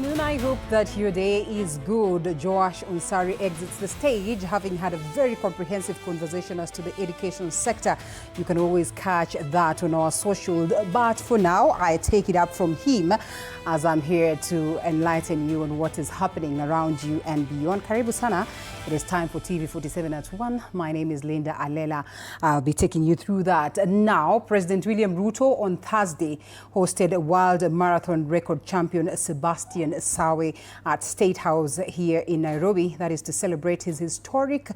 afternoon. I hope that your day is good. Joash Unsari exits the stage, having had a very comprehensive conversation as to the education sector. You can always catch that on our social. But for now, I take it up from him as I'm here to enlighten you on what is happening around you and beyond. Karibu sana. It is time for TV47 at 1. My name is Linda Alela. I'll be taking you through that. Now, President William Ruto on Thursday hosted a world marathon record champion Sebastian Sawe at State House here in Nairobi. That is to celebrate his historic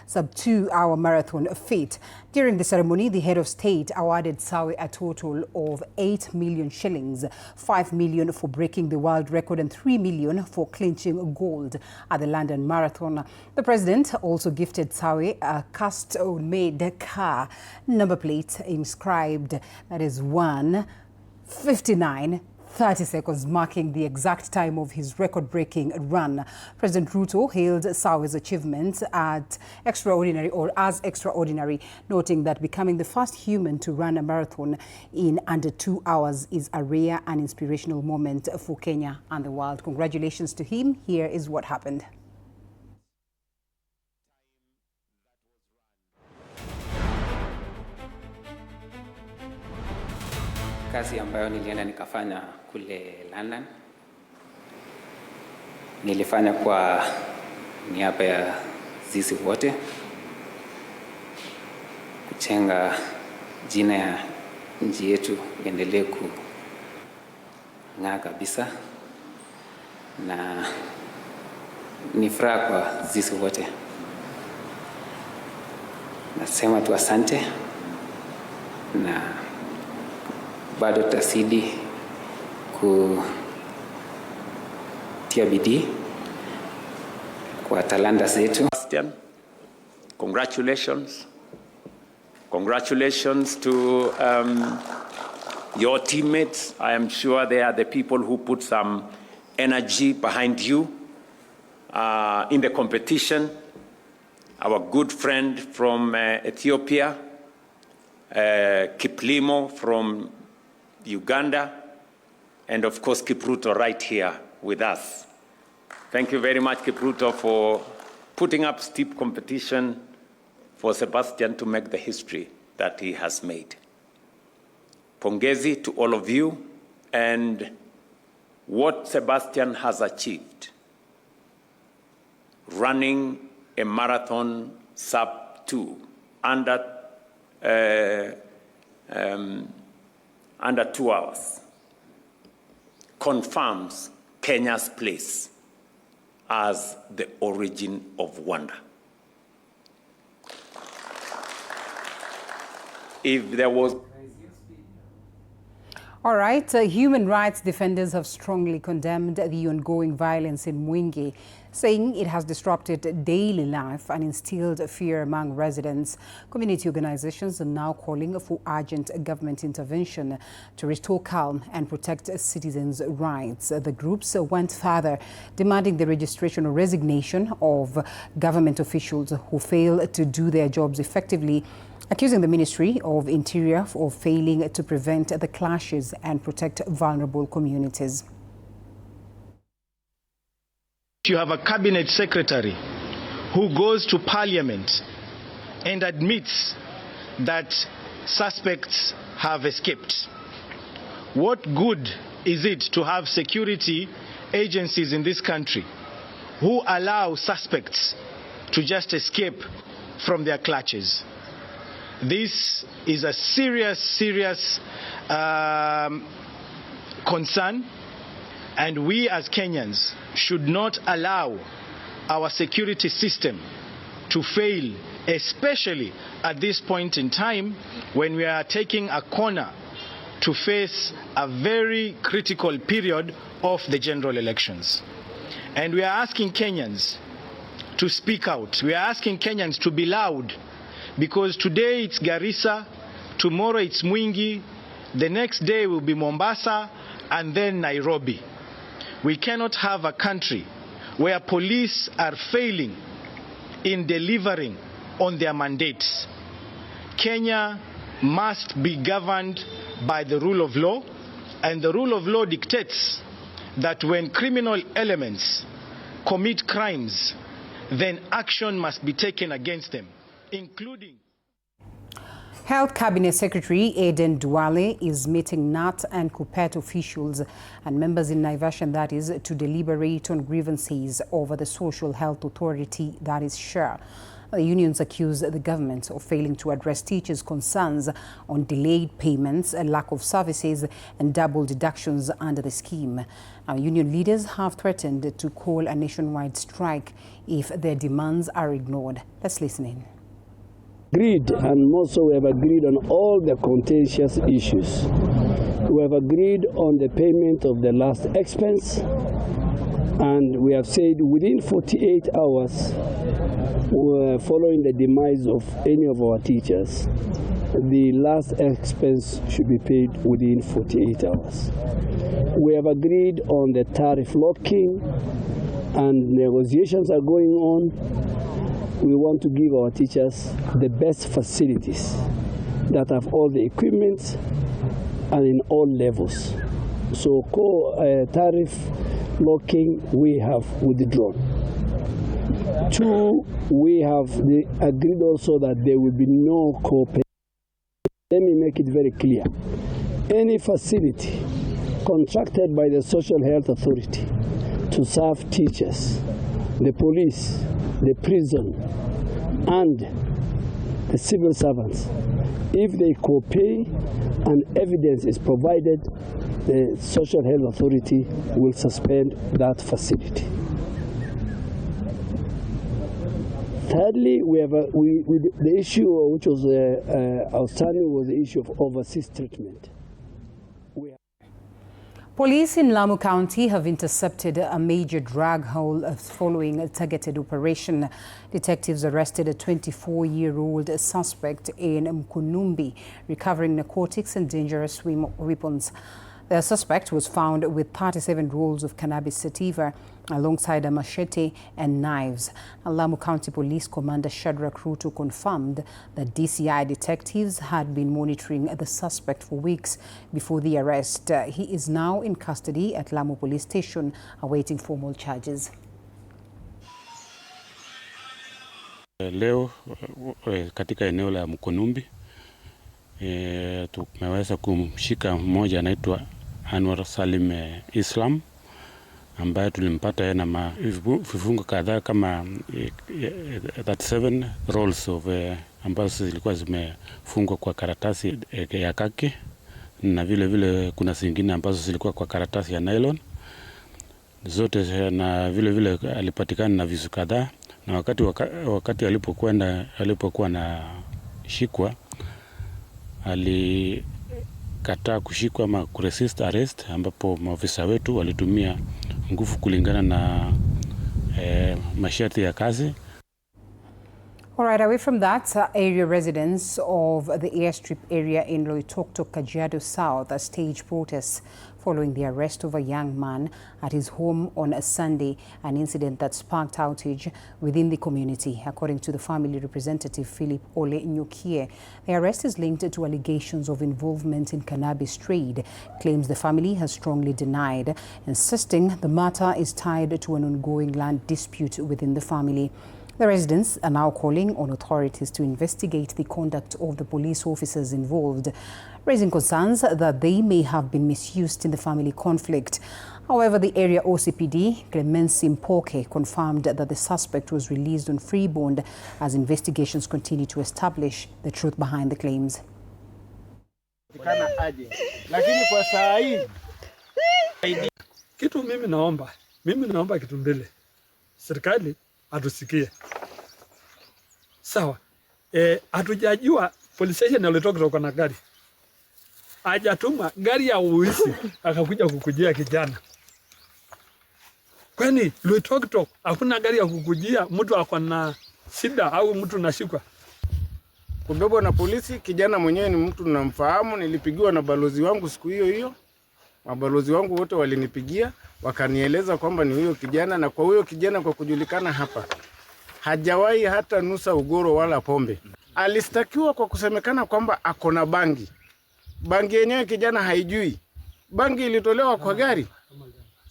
sub-2-hour marathon feat. During the ceremony, the head of state awarded Sawe a total of 8 million shillings, 5 million for breaking the world record and 3 million for clinching gold at the London Marathon. The president also gifted Sawe a custom-made car number plate inscribed, that is 1:59:30, marking the exact time of his record-breaking run. President Ruto hailed Sawe's achievements as extraordinary, noting that becoming the first human to run a marathon in under 2 hours is a rare and inspirational moment for Kenya and the world. Congratulations to him. Here is what happened. Kazi ambayo nilienda nikafanya kule London, nilifanya kwa niaba ya sisi wote kuchenga jina ya nchi yetu iendelee kung'aa kabisa, na ni furaha kwa sisi wote. Nasema tu asante, na bado tutasidi kutia bidii kwa talanta zetu. Congratulations. Congratulations to your teammates. I am sure they are the people who put some energy behind you in the competition. Our good friend from Ethiopia, Kiplimo from Uganda, and of course Kipruto right here with us. Thank you very much, Kipruto, for putting up steep competition for Sebastian to make the history that he has made. Pongezi to all of you, and what Sebastian has achieved, running a marathon sub-2 under 2 hours, confirms Kenya's place as the origin of wonder. If there was... All right, human rights defenders have strongly condemned the ongoing violence in Mwingi, saying it has disrupted daily life and instilled fear among residents. Community organizations are now calling for urgent government intervention to restore calm and protect citizens' rights. The groups went further, demanding the registration or resignation of government officials who fail to do their jobs effectively, accusing the Ministry of Interior of failing to prevent the clashes and protect vulnerable communities. You have a cabinet secretary who goes to parliament and admits that suspects have escaped. What good is it to have security agencies in this country who allow suspects to just escape from their clutches? This is a serious concern, and we as Kenyans should not allow our security system to fail, especially at this point in time when we are taking a corner to face a very critical period of the general elections. And we are asking Kenyans to speak out. We are asking Kenyans to be loud, because today it's Garissa, tomorrow it's Mwingi, the next day will be Mombasa, and then Nairobi. We cannot have a country where police are failing in delivering on their mandates. Kenya must be governed by the rule of law, and the rule of law dictates that when criminal elements commit crimes, then action must be taken against them, including... Health Cabinet Secretary Aden Duale is meeting NAT and KUPPET officials and members in Naivasha, that is, to deliberate on grievances over the Social Health Authority, that is SHA. The unions accuse the government of failing to address teachers' concerns on delayed payments, a lack of services and double deductions under the scheme. Union leaders have threatened to call a nationwide strike if their demands are ignored. Let's listen in. Agreed, and also we have agreed on all the contentious issues. We have agreed on the payment of the last expense, and we have said within 48 hours, following the demise of any of our teachers, the last expense should be paid within 48 hours. We have agreed on the tariff locking, and negotiations are going on. We want to give our teachers the best facilities that have all the equipment and in all levels. So tariff locking we have withdrawn. 2, we have agreed also that there will be no co-pay. Let me make it very clear. Any facility contracted by the Social Health Authority to serve teachers, the police, the prison, and the civil servants, if they co-pay and evidence is provided, the Social Health Authority will suspend that facility. Thirdly, the issue which was outstanding was the issue of overseas treatment. Police in Lamu County have intercepted a major drug haul following a targeted operation. Detectives arrested a 24-year-old suspect in Mkunumbi, recovering narcotics and dangerous weapons. The suspect was found with 37 rolls of cannabis sativa alongside a machete and knives. Lamu County Police Commander Shadrack Ruto confirmed that DCI detectives had been monitoring the suspect for weeks before the arrest. He is now in custody at Lamu Police Station awaiting formal charges. Leo katika eneo la Mkunumbi tumeweza kumshika mmoja anaitwa Anwar Salim Islam, ambaye tulimpata na vifungo kadhaa kama 37 rolls of ambazo zilikuwa zimefungwa kwa karatasi ya kaki, na vile kuna zingine ambazo zilikuwa kwa karatasi ya nylon zote, na vile alipatikana na visu kadhaa. Na wakati alipokuwa na shikwa, alikataa kushikwa ama kuresist arrest, ambapo maafisa wetu walitumia nguvu kulingana na masharti ya kazi. All right, away from that, area residents of the airstrip area in Loitoktok, Kajiado South staged protests following the arrest of a young man at his home on a Sunday, an incident that sparked outrage within the community. According to the family representative, Philip Ole Nyokie, the arrest is linked to allegations of involvement in cannabis trade, claims the family has strongly denied, insisting the matter is tied to an ongoing land dispute within the family. The residents are now calling on authorities to investigate the conduct of the police officers involved, raising concerns that they may have been misused in the family conflict. However, the area OCPD, Clemency Mpoke, confirmed that the suspect was released on free bond as investigations continue to establish the truth behind the claims. Lakini kwa saa hii kitu mimi naomba kitu mbele. Serikali atusikie. Sawa. Hatujajua police station alitoka na gari. Hajatuma gari ya uisi akakuja kukujia kijana. Kwani Loitoktok hakuna gari ya kukujia mtu ako na shida au mtu nashikwa? Kubebwa na polisi. Kijana mwenyewe ni mtu namfahamu, nilipigiwa na balozi wangu siku hiyo. Mabalozi wangu wote walinipigia wakanieleza kwamba ni huyo kijana, na kwa huyo kijana kwa kujulikana hapa hajawahi hata nusa ugoro wala pombe. Alistakiwa kwa kusemekana kwamba ako na bangi. Bangi yenyewe kijana haijui. Bangi ilitolewa kwa gari.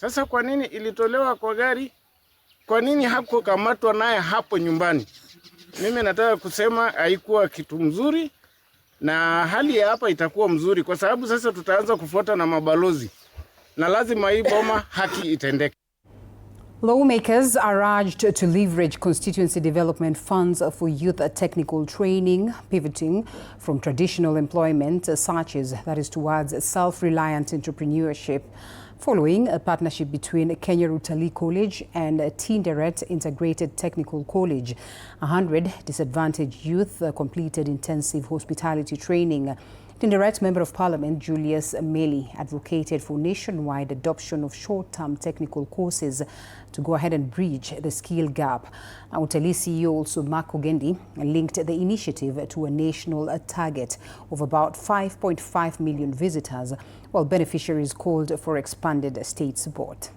Sasa kwa nini ilitolewa kwa gari? Kwa nini hakukamatwa naye hapo nyumbani? Mimi nataka kusema haikuwa kitu mzuri, na hali ya hapa itakuwa mzuri kwa sababu sasa tutaanza kufuata na mabalozi, na lazima hii boma haki itendeke. Lawmakers are urged to leverage constituency development funds for youth technical training, pivoting from traditional employment such as that is towards self-reliant entrepreneurship. Following a partnership between Kenya Rutali College and Tinderet Integrated Technical College, 100 disadvantaged youth completed intensive hospitality training. Tinderet Member of Parliament Julius Meli advocated for nationwide adoption of short-term technical courses to go ahead and bridge the skill gap. Utali CEO also Mark Ogendi linked the initiative to a national target of about 5.5 million visitors, while beneficiaries called for expanded state support.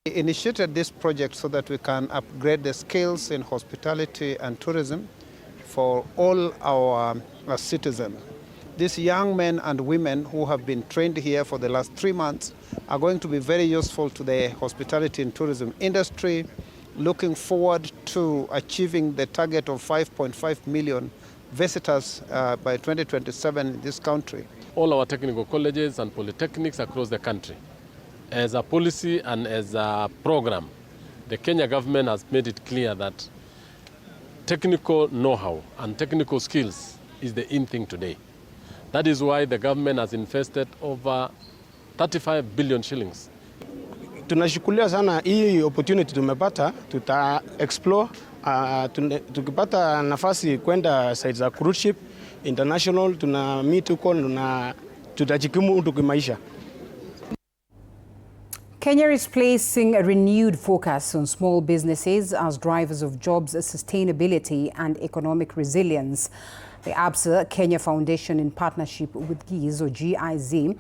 We initiated this project so that we can upgrade the skills in hospitality and tourism for all our citizens. These young men and women who have been trained here for the last 3 months are going to be very useful to the hospitality and tourism industry, looking forward to achieving the target of 5.5 million visitors by 2027 in this country. All our technical colleges and polytechnics across the country. As a policy and as a program, the Kenya government has made it clear that technical know-how and technical skills is the in thing today. That is why the government has invested over 35 billion shillings. Tunashukulia sana hii opportunity tumepata, tuta explore, tukipata nafasi kwenda sites za cruise ship international, tuna meet huko na tutajikimu tukimaisha. Kenya is placing a renewed focus on small businesses as drivers of jobs, sustainability and economic resilience. The ABSA Kenya Foundation, in partnership with GIZ or GIZ,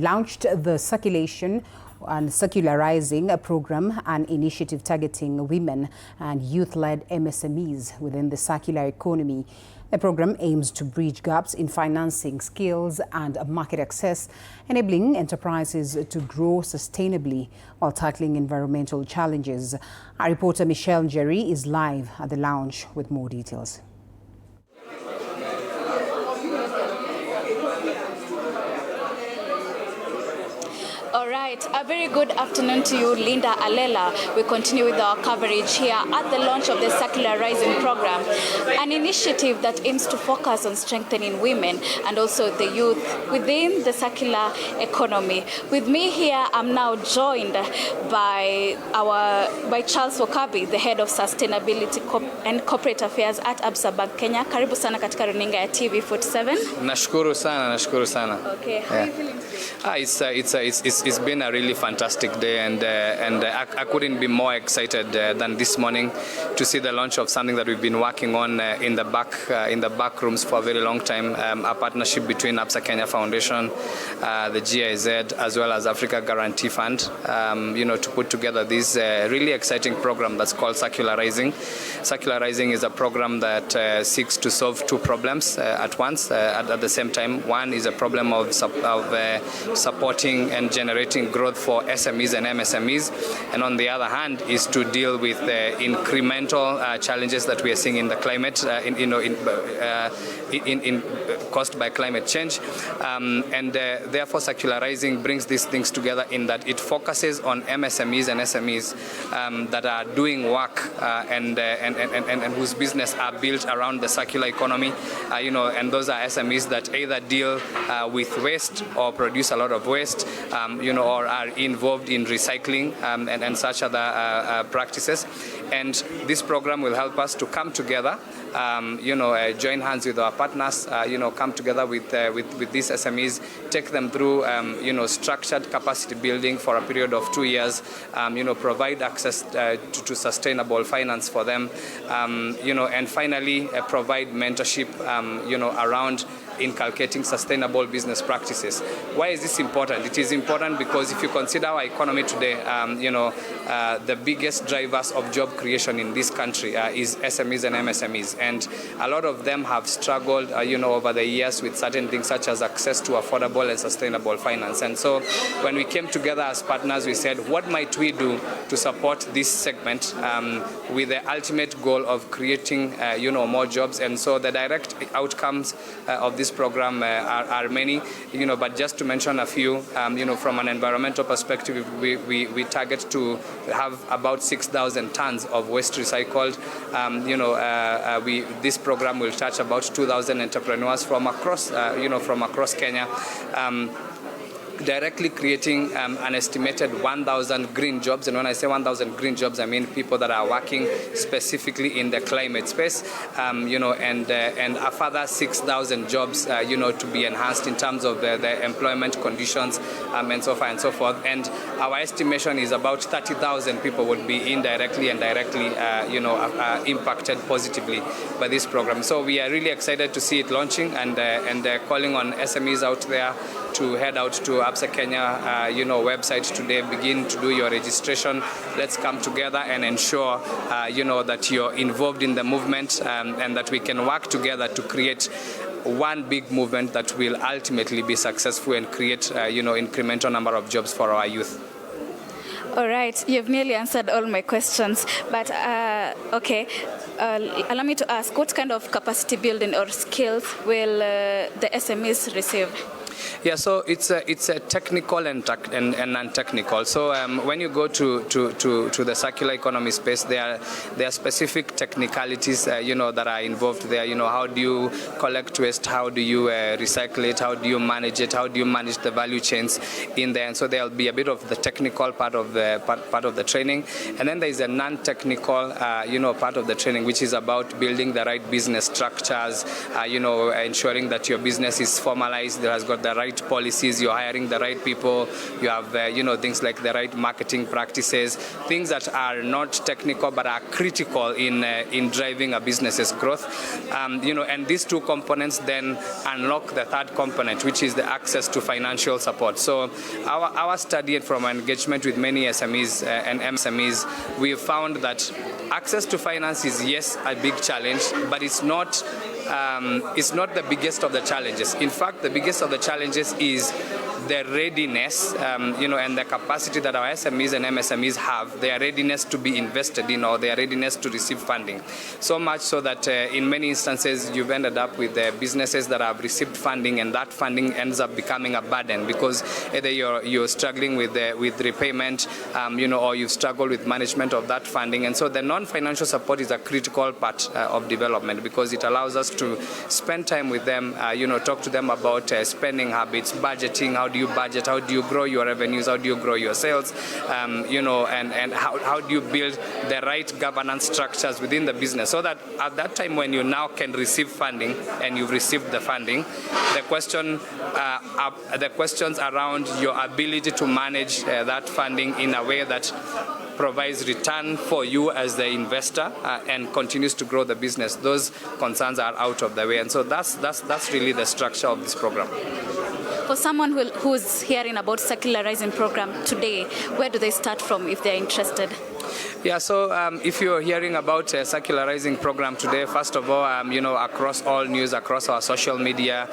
launched the Circulation and Circularizing program, an initiative targeting women and youth-led MSMEs within the circular economy. The program aims to bridge gaps in financing, skills and market access, enabling enterprises to grow sustainably while tackling environmental challenges. Our reporter Michelle Njeri is live at the launch with more details. All right, a very good afternoon to you, Linda Alela. We continue with our coverage here at the launch of the Circularizing program, an initiative that aims to focus on strengthening women and also the youth within the circular economy. With me here, I'm now joined by Charles Wakabi, the head of sustainability and corporate affairs at ABSA Bank Kenya. Karibu sana katika runinga ya TV47. Nashukuru sana. Okay, how are you feeling today? It's been a really fantastic day, and I couldn't be more excited than this morning to see the launch of something that we've been working on in the back rooms for a very long time. A partnership between ABSA Kenya Foundation, the GIZ, as well as Africa Guarantee Fund, to put together this really exciting program that's called Circularizing. Circularizing is a program that seeks to solve two problems at once, at the same time. One is a problem of supporting and generating growth for SMEs and MSMEs, and on the other hand is to deal with the incremental challenges that we are seeing in the climate, caused by climate change, and therefore Circularizing brings these things together in that it focuses on MSMEs and SMEs that are doing work and whose business are built around the circular economy, and those are SMEs that either deal with waste or produce a lot of waste, or are involved in recycling and such other practices. And this program will help us to come together, join hands with our partners, come together with these SMEs, take them through, structured capacity building for a period of 2 years, provide access to sustainable finance for them, and finally provide mentorship, around inculcating sustainable business practices. Why is this important? It is important because if you consider our economy today, the biggest drivers of job creation in this country is SMEs and MSMEs, and a lot of them have struggled, over the years with certain things such as access to affordable and sustainable finance. And so when we came together as partners, we said, what might we do to support this segment with the ultimate goal of creating, more jobs? And so the direct outcomes of this program are many, but just to mention a few, from an environmental perspective, we target to have about 6,000 tons of waste recycled. This program will touch about 2,000 entrepreneurs from across, Kenya. Directly creating an estimated 1,000 green jobs. And when I say 1,000 green jobs, I mean people that are working specifically in the climate space, and a further 6,000 jobs, to be enhanced in terms of the employment conditions, and so far and so forth. And our estimation is about 30,000 people would be indirectly and directly, impacted positively by this program. So we are really excited to see it launching, and calling on SMEs out there to head out to ABSA Kenya, website today, begin to do your registration. Let's come together and ensure, that you're involved in the movement, and that we can work together to create one big movement that will ultimately be successful and create, incremental number of jobs for our youth. All right, you've nearly answered all my questions, but okay. Allow me to ask, what kind of capacity building or skills will the SMEs receive? Yeah, so it's a technical and non-technical. So when you go to the circular economy space, there are specific technicalities, that are involved there. How do you collect waste? How do you recycle it? How do you manage it? How do you manage the value chains in there? And so there'll be a bit of the technical part of the training, and then there is a non-technical, part of the training, which is about building the right business structures. Ensuring that your business is formalized, that has got the right policies, you're hiring the right people, you have things like the right marketing practices, things that are not technical but are critical in driving a business's growth. And these two components then unlock the third component, which is the access to financial support. So our study from engagement with many SMEs and MSMEs, we have found that access to finance is, yes, a big challenge, but it's not the biggest of the challenges. In fact, the biggest of the challenges is the readiness, and the capacity that our SMEs and MSMEs have, their readiness to be invested in, or their readiness to receive funding. So much so that in many instances, you've ended up with businesses that have received funding, and that funding ends up becoming a burden because either you're struggling with repayment, or you've struggled with management of that funding. And so the non-financial support is a critical part of development, because it allows us to spend time with them, talk to them about spending habits, budgeting. How do you budget? How do you grow your revenues? How do you grow your sales? And how do you build the right governance structures within the business, so that at that time when you now can receive funding and you've received the funding, the questions around your ability to manage that funding in a way that provides return for you as the investor and continues to grow the business, those concerns are out of the way. And so that's really the structure of this program. For someone who's hearing about Circularizing program today, where do they start from if they're interested? Yeah, so if you're hearing about Circularizing program today, first of all, across all news, across our social media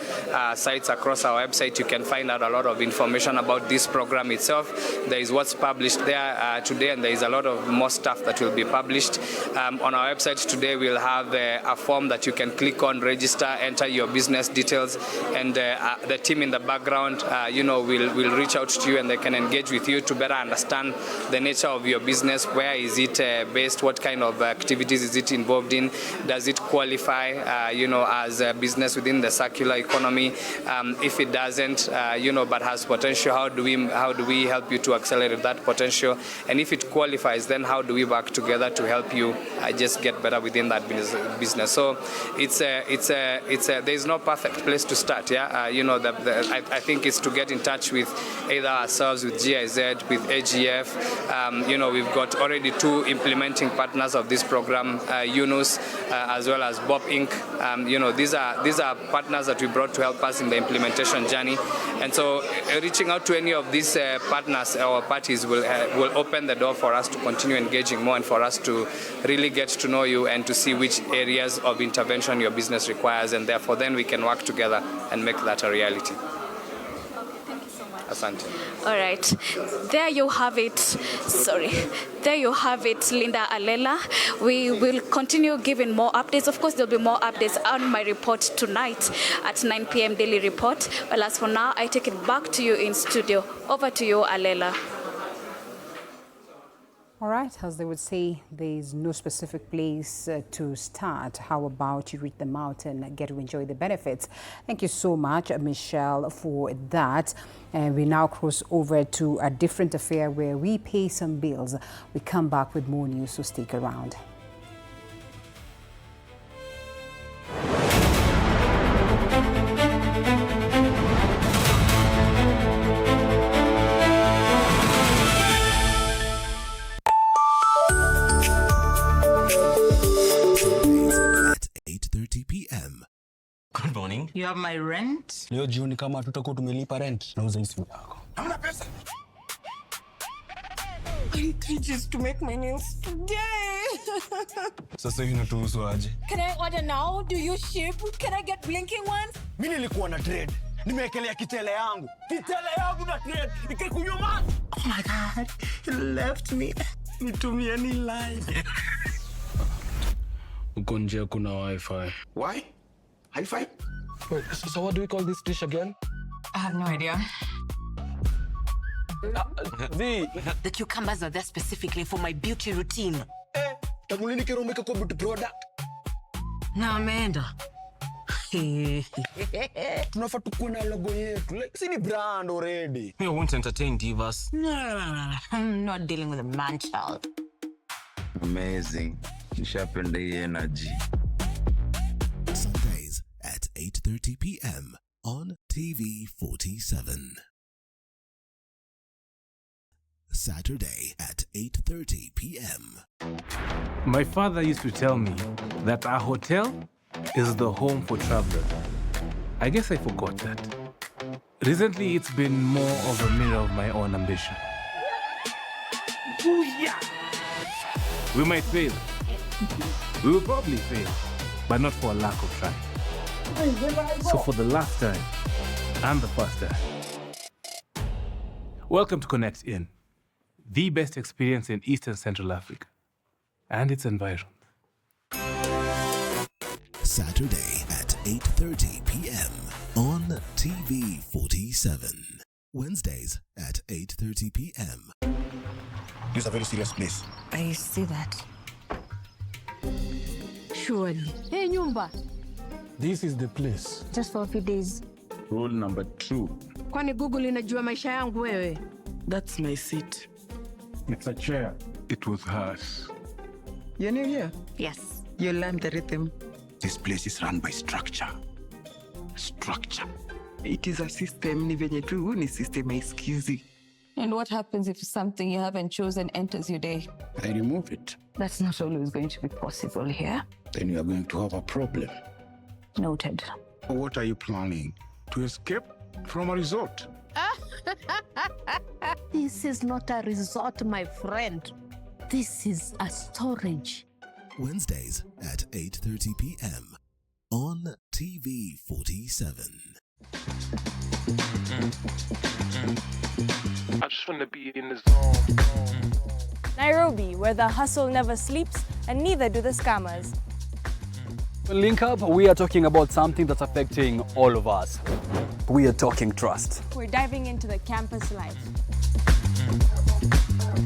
sites, across our website, you can find out a lot of information about this program itself. There is what's published there today, and there is a lot of more stuff that will be published. On our website today, we'll have a form that you can click on, register, enter your business details, and the team in the background, will reach out to you, and they can engage with you to better understand the nature of your business. Where is it based? What kind of activities is it involved in? Does it qualify, as a business within the circular economy? If it doesn't, but has potential, how do we help you to accelerate that potential? And if it qualifies, then how do we work together to help you just get better within that business? So there's no perfect place to start. Yeah, I think it's to get in touch with either ourselves, with GIZ, with AGF. We've got already 2 implementing partners of this program, Yunus, as well as Bob Inc. These are partners that we brought to help us in the implementation journey. And so reaching out to any of these partners or parties will open the door for us to continue engaging more and for us to really get to know you and to see which areas of intervention your business requires, and therefore then we can work together and make that a reality. Asante. All right, there you have it. There you have it, Linda Alela. We will continue giving more updates. Of course, there'll be more updates on my report tonight at 9 p.m. Daily Report. Well, as for now, I take it back to you in studio. Over to you, Alela. All right, as they would say, there is no specific place to start. How about you reach them out and get to enjoy the benefits? Thank you so much, Michelle, for that. And we now cross over to a different affair where we pay some bills. We come back with more news, so stick around. Good morning. You have my rent? Leo jioni kama tutakuwa tumelipa rent nauza hii simu yako. Hamna pesa. I need just to make my nails today. Sasa hivi natuhusu aje? Can I order now? Do you ship? Can I get blinking ones? Mimi nilikuwa na trade. Nimewekelea kitele yangu. Kitele yangu na trade. Ikikunyuma. Oh my God. He left me. Nitumie ni line. Uko nje kuna Wi-Fi. Why? Hi-Fi? Wait, so what do we call this dish again? I have no idea. The cucumbers are there specifically for my beauty routine. Tamulini kero umeka kwa beauty product. Na ameenda. Tunafaa tukuwe na logo yetu. Like, si ni brand already. We won't entertain divas. No. I'm not dealing with a man child. Amazing. Nishapenda hii energy. Sundays at 8:30 p.m. on TV47. Saturday at 8:30 p.m. My father used to tell me that our hotel is the home for travelers. I guess I forgot that. Recently, it's been more of a mirror of my own ambition. Booyah! We might fail. We will probably fail, but not for a lack of trying. So for the last time, and the first time, welcome to Connect In, the best experience in Eastern Central Africa and its environs. Saturday at 8:30 p.m. on TV47. Wednesdays at 8:30 p.m. This is a very serious place. I see that. Surely. Hey, Nyumba. This is the place. Just for a few days. Rule number 2. Kwani Google inajua maisha yangu wewe? That's my seat. It's a chair. It was hers. You're new here? Yes. You learned the rhythm. This place is run by structure. Structure. It is a system. Ni venye tu ni system iskizi. And what happens if something you haven't chosen enters your day? I remove it. That's not always going to be possible here. Then you are going to have a problem. Noted. What are you planning? To escape from a resort? This is not a resort, my friend. This is a storage. Wednesdays at 8:30 p.m. on TV47. I just want to be in the zone. Nairobi, where the hustle never sleeps and neither do the scammers. Link Up, we are talking about something that's affecting all of us. We are talking trust. We're diving into the campus life.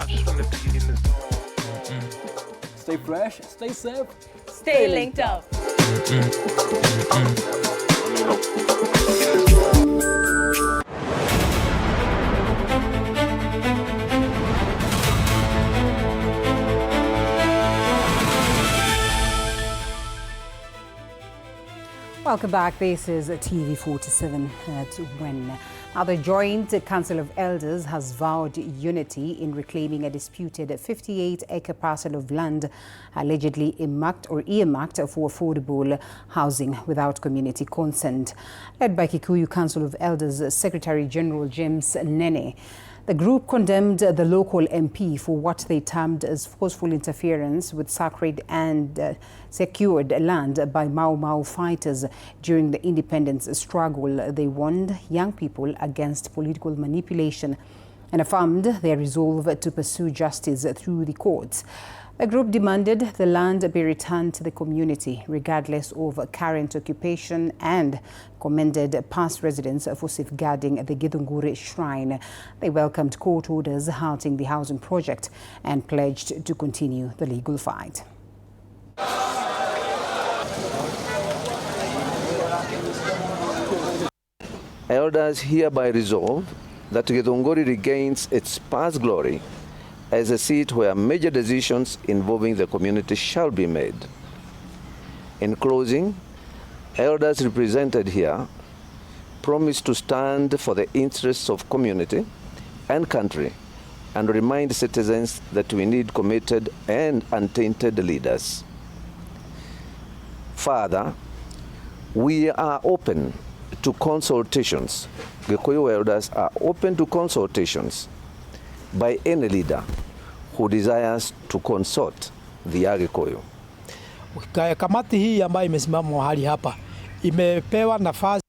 I just want to be in the zone. Stay fresh, stay safe, Stay linked up. Welcome back. This is TV47 when Now, the Joint Council of Elders has vowed unity in reclaiming a disputed 58-acre parcel of land allegedly earmarked for affordable housing without community consent. Led by Kikuyu Council of Elders Secretary General James Nene, the group condemned the local MP for what they termed as forceful interference with sacred and secured land by Mau Mau fighters during the independence struggle. They warned young people against political manipulation and affirmed their resolve to pursue justice through the courts. The group demanded the land be returned to the community regardless of current occupation and commended past residents for safeguarding the Githunguri shrine. They welcomed court orders halting the housing project and pledged to continue the legal fight. Elders hereby resolve that Githunguri regains its past glory as a seat where major decisions involving the community shall be made. In closing, elders represented here promise to stand for the interests of community and country and remind citizens that we need committed and untainted leaders. Further, we are open to consultations. Gikuyu elders are open to consultations by any leader who desires to consult the Agikuyu. Kamati hii ambayo imesimama mahali hapa imepewa nafasi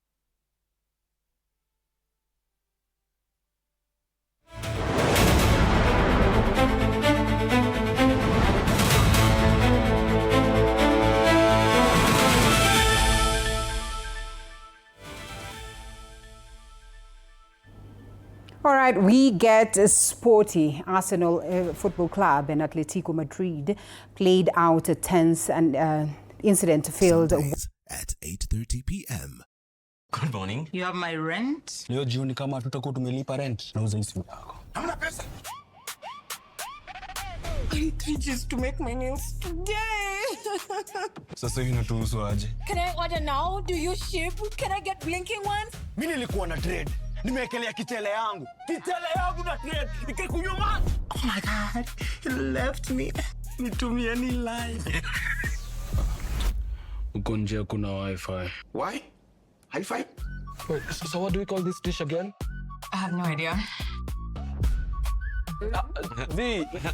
All right, we get sporty. Arsenal Football Club and Atletico Madrid played out a tense and incident filled at 8:30 p.m. Good morning. You have my rent? Leo jioni kama tutakuwa tumelipa rent, nauza hii simu yako. Hamna pesa. I need 3 G's to make my nails today. Sasa hivi natuhusu aje? Can I order now? Do you ship? Can I get blinking ones? Mimi nilikuwa na trade. Nimeekelea kitele yangu. Kitele yangu na trade. Ikikunyuma. Oh my God. He left me. Nitumie ni line. Uko nje kuna wifi. Why? Hi-fi? Wait, so what do we call this dish again? I have no idea.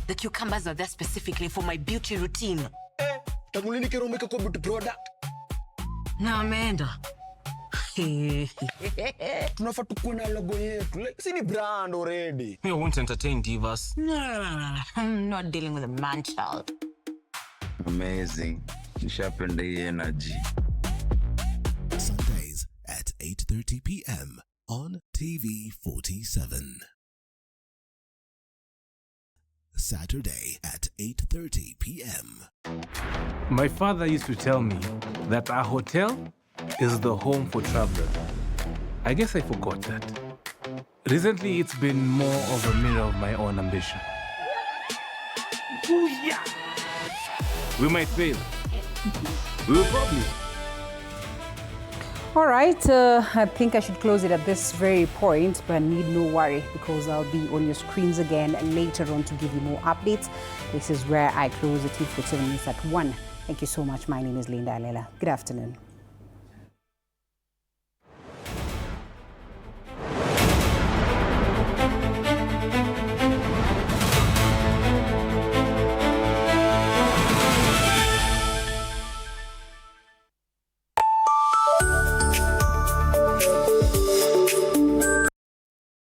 The cucumbers are there specifically for my beauty routine. Tamulini kero umeka kwa beauty product. Na ameenda. Tunafaa tukuwe na logo yetu. Like, si ni brand already. Me, I won't entertain divas. No. I'm not dealing with a man child. Amazing. Nishapenda hii energy. Sundays at 8:30 p.m. on TV47. Saturday at 8:30 p.m. My father used to tell me that a hotel is the home for travelers. I guess I forgot that. Recently, it's been more of a mirror of my own ambition. Ooh, yeah. We might fail. We will probably. All right, I think I should close it at this very point, but need no worry because I'll be on your screens again later on to give you more updates. This is where I close the TV47 News at 1. Thank you so much. My name is Linda Alela. Good afternoon.